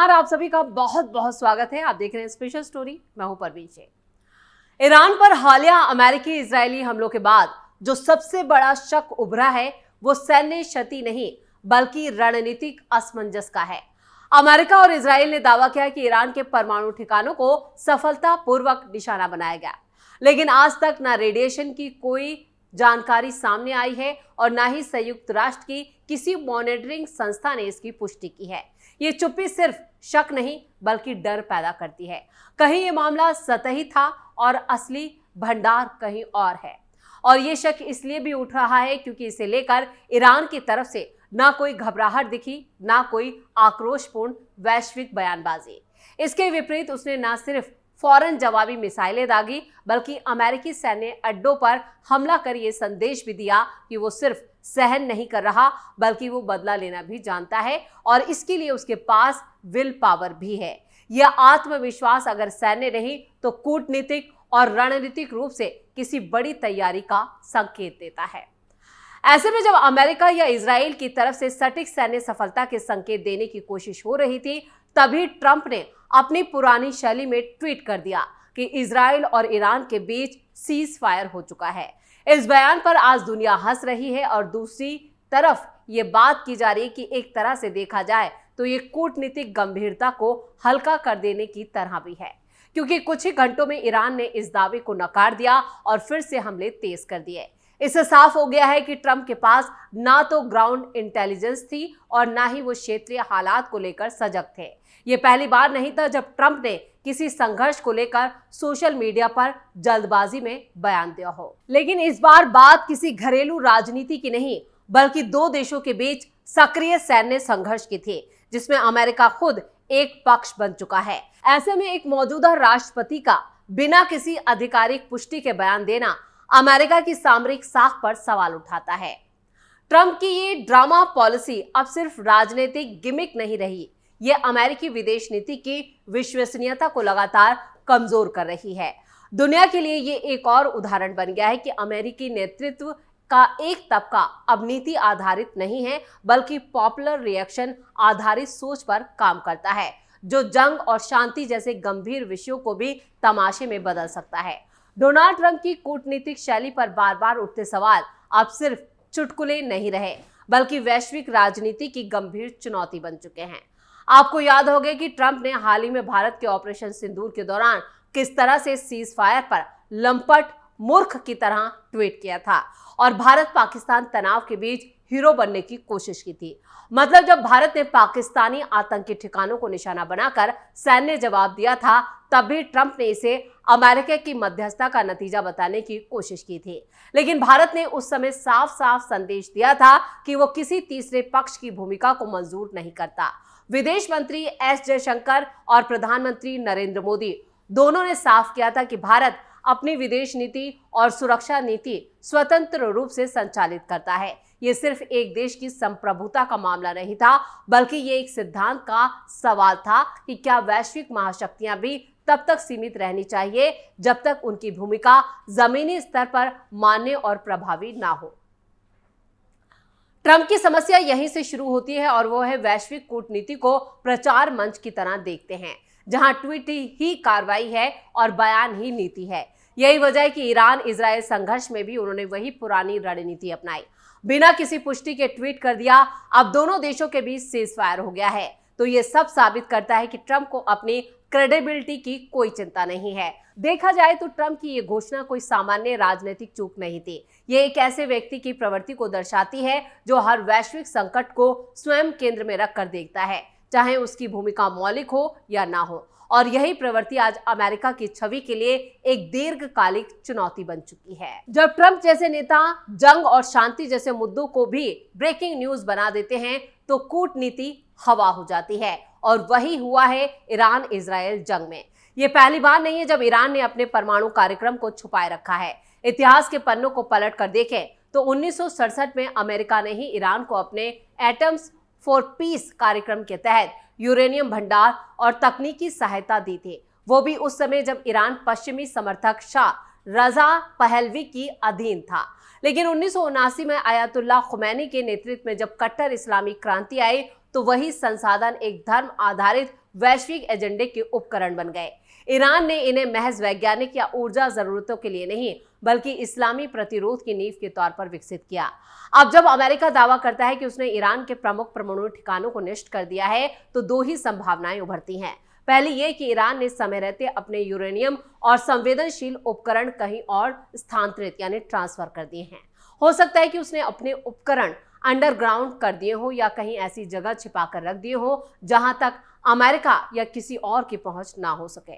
नमस्कार, आप सभी का बहुत बहुत स्वागत है। आप देख रहे हैं स्पेशल स्टोरी। मैं हूं परवीन शेख। ईरान पर हालिया अमेरिकी इजरायली हमलों के बाद जो सबसे बड़ा शक उभरा है वो सैन्य क्षति नहीं बल्कि रणनीतिक असमंजस का है। अमेरिका और इजरायल ने दावा किया कि ईरान के परमाणु ठिकानों को सफलतापूर्वक निशाना बनाया गया, लेकिन आज तक न रेडिएशन की कोई जानकारी सामने आई है और न ही संयुक्त राष्ट्र की किसी मॉनिटरिंग संस्था ने इसकी पुष्टि की है। ये चुप्पी सिर्फ शक नहीं बल्कि डर पैदा करती है। कहीं ये मामला सतही था और असली भंडार कहीं और है। और ये शक इसलिए भी उठ रहा है क्योंकि इसे लेकर ईरान की तरफ से ना कोई घबराहट दिखी, ना कोई आक्रोशपूर्ण वैश्विक बयानबाजी। इसके विपरीत उसने ना सिर्फ फौरन जवाबी मिसाइलें दागी बल्कि अमेरिकी सैन्य अड्डों पर हमला कर ये संदेश भी दिया कि वो सिर्फ सहन नहीं कर रहा बल्कि वो बदला लेना भी जानता है और इसके लिए उसके पास विल पावर भी है। यह आत्मविश्वास अगर सैन्य नहीं तो कूटनीतिक और रणनीतिक रूप से किसी बड़ी तैयारी का संकेत देता है। ऐसे में जब अमेरिका या इजराइल की तरफ से सटीक सैन्य सफलता के संकेत देने की कोशिश हो रही थी, तभी ट्रंप ने अपनी पुरानी शैली में ट्वीट कर दिया कि इजराइल और ईरान के बीच सीज फायर हो चुका है। इस बयान पर आज दुनिया हंस रही है और दूसरी तरफ ये बात की जा रही है कि एक तरह से देखा जाए तो ये कूटनीतिक गंभीरता को हल्का कर देने की तरह भी है, क्योंकि कुछ ही घंटों में ईरान ने इस दावे को नकार दिया और फिर से हमले तेज कर दिए। इससे साफ हो गया है कि ट्रंप के पास ना तो ग्राउंड इंटेलिजेंस थी और ना ही वो क्षेत्रीय हालात को लेकर सजग थे। ये पहली बार नहीं था जब ट्रंप ने किसी संघर्ष को लेकर सोशल मीडिया पर जल्दबाजी में बयान दिया हो। लेकिन इस बार बात किसी घरेलू राजनीति की नहीं बल्कि दो देशों के बीच सक्रिय सैन्य संघर्ष की थी, जिसमें अमेरिका खुद एक पक्ष बन चुका है। ऐसे में एक मौजूदा राष्ट्रपति का बिना किसी आधिकारिक पुष्टि के बयान देना अमेरिका की सामरिक साख पर सवाल उठाता है। ट्रंप की ये ड्रामा पॉलिसी अब सिर्फ राजनीतिक गिमिक नहीं रही, ये अमेरिकी विदेश नीति की विश्वसनीयता को लगातार कमजोर कर रही है। दुनिया के लिए ये एक और उदाहरण बन गया है कि अमेरिकी नेतृत्व का एक तबका अब नीति आधारित नहीं है बल्कि पॉपुलर रिएक्शन आधारित सोच पर काम करता है, जो जंग और शांति जैसे गंभीर विषयों को भी तमाशे में बदल सकता है। डोनाल्ड ट्रंप की कूटनीतिक शैली पर बार बार उठते सवाल अब सिर्फ चुटकुले नहीं रहे बल्कि वैश्विक राजनीति की गंभीर चुनौती बन चुके हैं। आपको याद होगा कि ट्रंप ने हाल ही में भारत के ऑपरेशन सिंदूर के दौरान किस तरह से सीज फायर पर लंपट मूर्ख की तरह ट्वीट किया था और भारत पाकिस्तान तनाव के बीच हीरो बनने की कोशिश की थी। मतलब जब भारत ने पाकिस्तानी आतंकी ठिकानों को निशाना बनाकर सैन्य जवाब दिया था, तब भी ट्रंप ने इसे अमेरिका की मध्यस्थता का नतीजा बताने की कोशिश की थी। लेकिन भारत ने उस समय साफ साफ संदेश दिया था कि वो किसी तीसरे पक्ष की भूमिका को मंजूर नहीं करता। विदेश मंत्री एस जयशंकर और प्रधानमंत्री नरेंद्र मोदी दोनों ने साफ किया था कि भारत अपनी विदेश नीति और सुरक्षा नीति स्वतंत्र रूप से संचालित करता है। ये सिर्फ एक देश की संप्रभुता का मामला नहीं था बल्कि ये एक सिद्धांत का सवाल था कि क्या वैश्विक महाशक्तियां भी तब तक सीमित रहनी चाहिए जब तक उनकी भूमिका जमीनी स्तर पर मान्य और प्रभावी ना हो। ट्रंप की समस्या यहीं से शुरू होती है और वो है वैश्विक कूटनीति को प्रचार मंच की तरह देखते हैं, जहां ट्वीट ही कार्रवाई है और बयान ही नीति है। यही वजह है कि ईरान इजराइल संघर्ष में भी उन्होंने वही पुरानी रणनीति अपनाई, बिना किसी पुष्टि के ट्वीट कर दिया। अब दोनों देशों के बीच सीज फायर हो गया है, तो ये सब साबित करता है कि ट्रंप को अपनी क्रेडिबिलिटी की कोई चिंता नहीं है। देखा जाए तो ट्रंप की ये घोषणा कोई सामान्य राजनीतिक चूक नहीं थी। ये एक ऐसे व्यक्ति की प्रवृत्ति को दर्शाती है जो हर वैश्विक संकट को स्वयं केंद्र में रखकर देखता है, चाहे उसकी भूमिका मौलिक हो या ना हो। और यही प्रवृत्ति आज अमेरिका की छवि के लिए एक दीर्घकालिक चुनौती बन चुकी है। जब ट्रंप जैसे नेता जंग और शांति जैसे मुद्दों को भी ब्रेकिंग न्यूज बना देते हैं तो कूटनीति हवा हो जाती है, और वही हुआ है ईरान इजराइल जंग में। ये पहली बार नहीं है जब ईरान ने अपने परमाणु कार्यक्रम को छुपाए रखा है। इतिहास के पन्नों को पलट कर देखें तो 1967 में अमेरिका ने ही ईरान को अपने एटम्स फॉर पीस कार्यक्रम के तहत यूरेनियम भंडार और तकनीकी सहायता दी थी। वो भी उस समय जब ईरान पश्चिमी समर्थक शाह रजा पहलवी की अधीन था। लेकिन 1979 में आयतुल्लाह खुमैनी के नेतृत्व में जब कट्टर इस्लामी क्रांति आई तो वही संसाधन एक धर्म आधारित वैश्विक एजेंडे के उपकरण बन गए। ईरान ने इन्हें महज वैज्ञानिक या ऊर्जा जरूरतों के लिए नहीं बल्कि इस्लामी प्रतिरोध की नींव के तौर पर विकसित किया। अब जब अमेरिका दावा करता है कि उसने ईरान के प्रमुख परमाणु ठिकानों को नष्ट कर दिया है तो दो ही संभावनाएं उभरती हैं। पहली ये कि ईरान ने समय रहते अपने यूरेनियम और संवेदनशील उपकरण कहीं और स्थानांतरित यानी ट्रांसफर कर दिए हैं। हो सकता है कि उसने अपने उपकरण अंडरग्राउंड कर दिए हो या कहीं ऐसी जगह छिपा कर रख दिए हो जहां तक अमेरिका या किसी और की पहुंच ना हो सके।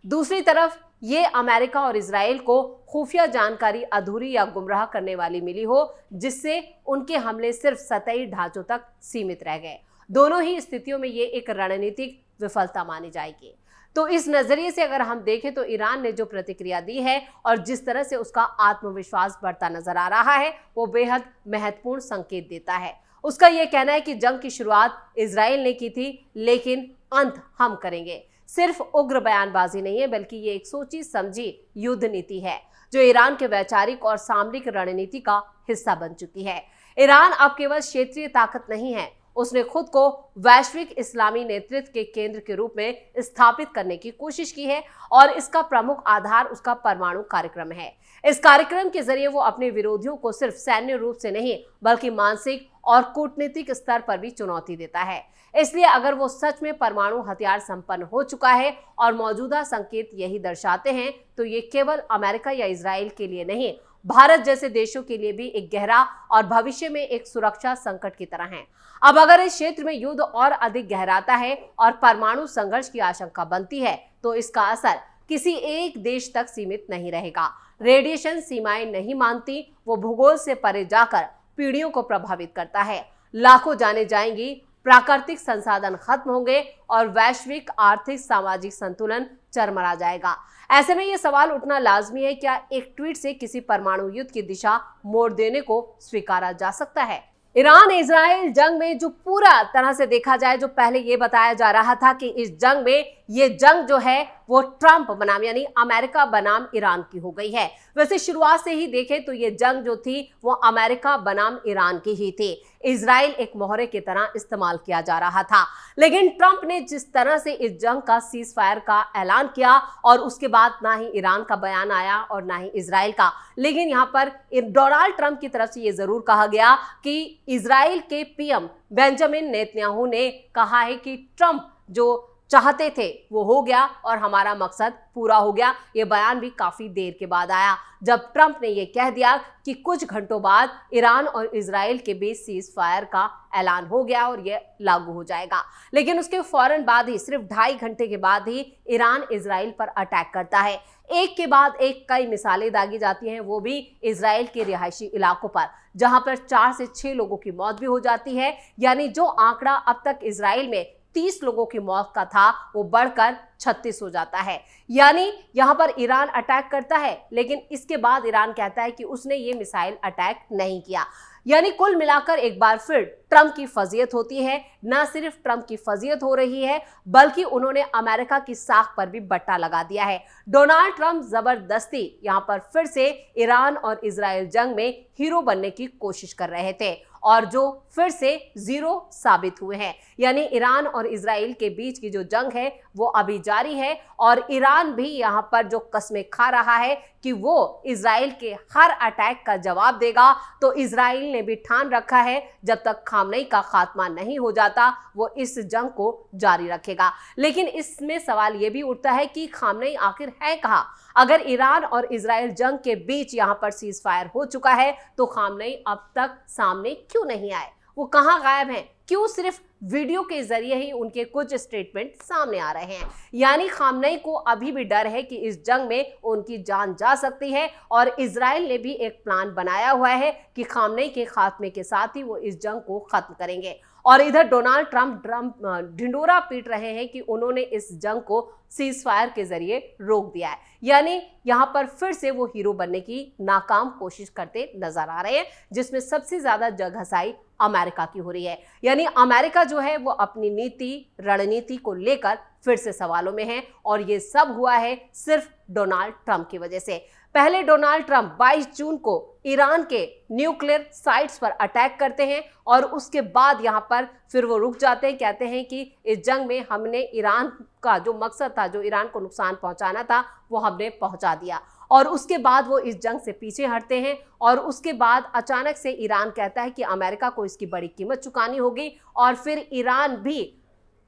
दूसरी तरफ ये अमेरिका और इजराइल को खुफिया जानकारी अधूरी या गुमराह करने वाली मिली हो जिससे उनके हमले सिर्फ सतही ढांचों तक सीमित रह गए। दोनों ही स्थितियों में ये एक रणनीतिक विफलता मानी जाएगी। तो इस नजरिए से अगर हम देखें तो ईरान ने जो प्रतिक्रिया दी है और जिस तरह से उसका आत्मविश्वास बढ़ता नजर आ रहा है वो बेहद महत्वपूर्ण संकेत देता है। उसका यह कहना है कि जंग की शुरुआत इजराइल ने की थी लेकिन अंत हम करेंगे। सिर्फ उग्र बयानबाजी नहीं है बल्कि ये एक सोची समझी युद्ध नीति है जो ईरान के वैचारिक और सामरिक रणनीति का हिस्सा बन चुकी है। ईरान अब केवल क्षेत्रीय ताकत नहीं है, उसने खुद को वैश्विक इस्लामी नेतृत्व के केंद्र के रूप में स्थापित करने की कोशिश की है और इसका प्रमुख आधार उसका परमाणु कार्यक्रम है। इस कार्यक्रम के जरिए वो अपने विरोधियों को सिर्फ सैन्य रूप से नहीं बल्कि मानसिक और कूटनीतिक स्तर पर भी चुनौती देता है। इसलिए अगर वो सच में परमाणु हथियार संपन्न हो चुका है और मौजूदा संकेत यही दर्शाते हैं तो ये केवल अमेरिका या इजराइल के लिए नहीं भारत जैसे देशों के लिए भी एक गहरा और भविष्य में एक सुरक्षा संकट की तरह है। अब अगर इस क्षेत्र में युद्ध और अधिक गहराता है और परमाणु संघर्ष की आशंका बनती है तो इसका असर किसी एक देश तक सीमित नहीं रहेगा। रेडिएशन सीमाएं नहीं मानती, वो भूगोल से परे जाकर पीढ़ियों को प्रभावित करता है। लाखों जाने जाएंगी, प्राकृतिक संसाधन खत्म होंगे और वैश्विक आर्थिक सामाजिक संतुलन चरमरा जाएगा। ऐसे में यह सवाल उठना लाजमी है, क्या एक ट्वीट से किसी परमाणु युद्ध की दिशा मोड़ देने को स्वीकारा जा सकता है? ईरान इजराइल जंग में जो पूरा तरह से देखा जाए, जो पहले ये बताया जा रहा था कि इस जंग में ये जंग जो है वो ट्रंप बनाम यानी अमेरिका बनाम ईरान की हो गई है। वैसे शुरुआत से ही देखें तो ये जंग जो थी वो अमेरिका बनाम ईरान की ही थी। इजराइल एक मोहरे की तरह इस्तेमाल किया जा रहा था, लेकिन ट्रंप ने जिस तरह से इस जंग का सीज फायर का ऐलान किया और उसके बाद ना ही ईरान का बयान आया और ना ही इजराइल का, लेकिन यहाँ पर डोनाल्ड ट्रंप की तरफ से ये जरूर कहा गया कि इजराइल के पीएम बेंजामिन नेतन्याहू ने कहा है कि ट्रंप जो चाहते थे वो हो गया और हमारा मकसद पूरा हो गया। ये बयान भी काफी देर के बाद आया जब ट्रंप ने ये कह दिया कि कुछ घंटों बाद ईरान और इजराइल के बीच सीज फायर का ऐलान हो गया और ये लागू हो जाएगा। लेकिन उसके फौरन बाद ही, सिर्फ 2.5 घंटे के बाद ही ईरान इजराइल पर अटैक करता है। एक के बाद एक कई मिसालें दागी जाती हैं, वो भी इजराइल के रिहायशी इलाकों पर, जहां पर 4 से 6 लोगों की मौत भी हो जाती है। यानी जो आंकड़ा अब तक इजराइल में 30 लोगों की मौत का था वो बढ़कर 36 हो जाता है। यानी यहां पर ईरान अटैक करता है लेकिन इसके बाद ईरान कहता है कि उसने ये मिसाइल अटैक नहीं किया। यानी कुल मिलाकर एक बार फिर ट्रंप की फजीयत होती है। न सिर्फ ट्रंप की फजीयत हो रही है बल्कि उन्होंने अमेरिका की साख पर भी बट्टा लगा दिया है। डोनाल्ड ट्रंप जबरदस्ती यहां पर फिर से ईरान और इजराइल जंग में हीरो बनने की कोशिश कर रहे थे और जो फिर से जीरो साबित हुए हैं। यानी ईरान और इजराइल के बीच की जो जंग है वो अभी जारी है और ईरान भी यहां पर जो कस्में खा रहा है कि वो इजराइल के हर अटैक का जवाब देगा। तो इजराइल ने भी ठान रखा है जब तक खामनेई का खात्मा नहीं हो जाता वो इस जंग को जारी रखेगा। लेकिन इसमें सवाल ये भी उठता है कि खामनेई आखिर है कहाँ? अगर ईरान और इजराइल जंग के बीच यहां पर सीज फायर हो चुका है तो खामनेई अब तक सामने क्यों नहीं आए? वो कहां गायब हैं? क्यों सिर्फ वीडियो के जरिए ही उनके कुछ स्टेटमेंट सामने आ रहे हैं? यानी खामनेई को अभी भी डर है कि इस जंग में उनकी जान जा सकती है और इजराइल ने भी एक प्लान बनाया हुआ है कि खामनेई के खात्मे के साथ ही वो इस जंग को खत्म करेंगे। और इधर डोनाल्ड ट्रंप ढिंडोरा पीट रहे हैं कि उन्होंने इस जंग को सीज फायर के जरिए रोक दिया है। यानी यहां पर फिर से वो हीरो बनने की नाकाम कोशिश करते नजर आ रहे हैं, जिसमें सबसे ज्यादा जगहसाई अमेरिका की हो रही है। यानी अमेरिका जो है वो अपनी नीति रणनीति को लेकर फिर से सवालों में है और ये सब हुआ है सिर्फ डोनाल्ड ट्रंप की वजह से। पहले डोनाल्ड ट्रंप 22 जून को ईरान के न्यूक्लियर साइट्स पर अटैक करते हैं और उसके बाद यहां पर फिर वो रुक जाते हैं, कहते हैं कि इस जंग में हमने ईरान का जो मकसद था, जो ईरान को नुकसान पहुंचाना था, वो हमने पहुंचा दिया। और उसके बाद वो इस जंग से पीछे हटते हैं और उसके बाद अचानक से ईरान कहता है कि अमेरिका को इसकी बड़ी कीमत चुकानी होगी और फिर ईरान भी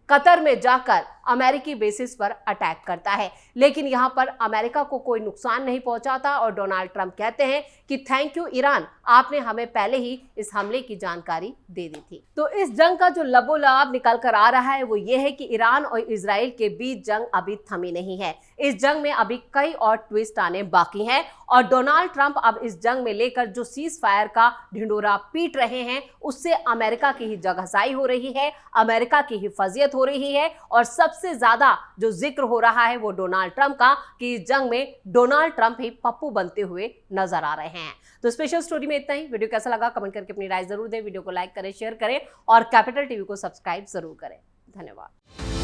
कतर में जाकर अमेरिकी बेसिस पर अटैक करता है। लेकिन यहां पर अमेरिका को कोई नुकसान नहीं पहुंचाता और डोनाल्ड ट्रंप कहते हैं कि थैंक यू ईरान, आपने हमें पहले ही इस हमले की जानकारी दे दी थी। तो इस जंग का जो लबोलाब निकल कर आ रहा है वो ये है कि ईरान और इजराइल के बीच जंग अभी थमी नहीं है। इस जंग में अभी कई और ट्विस्ट आने बाकी हैं और डोनाल्ड ट्रंप अब इस जंग में लेकर जो सीज फायर का ढिंडोरा पीट रहे हैं उससे अमेरिका की ही जगहसाई हो रही है, अमेरिका की हिफाजत हो रही है और सबसे ज्यादा जो जिक्र हो रहा है वो डोनाल्ड ट्रंप का कि इस जंग में डोनाल्ड ट्रंप ही पप्पू बनते हुए नजर आ रहे हैं। तो स्पेशल स्टोरी में इतना ही। वीडियो कैसा लगा कमेंट करके अपनी राय जरूर दें, वीडियो को लाइक करें, शेयर करें और कैपिटल टीवी को सब्सक्राइब जरूर करें। धन्यवाद।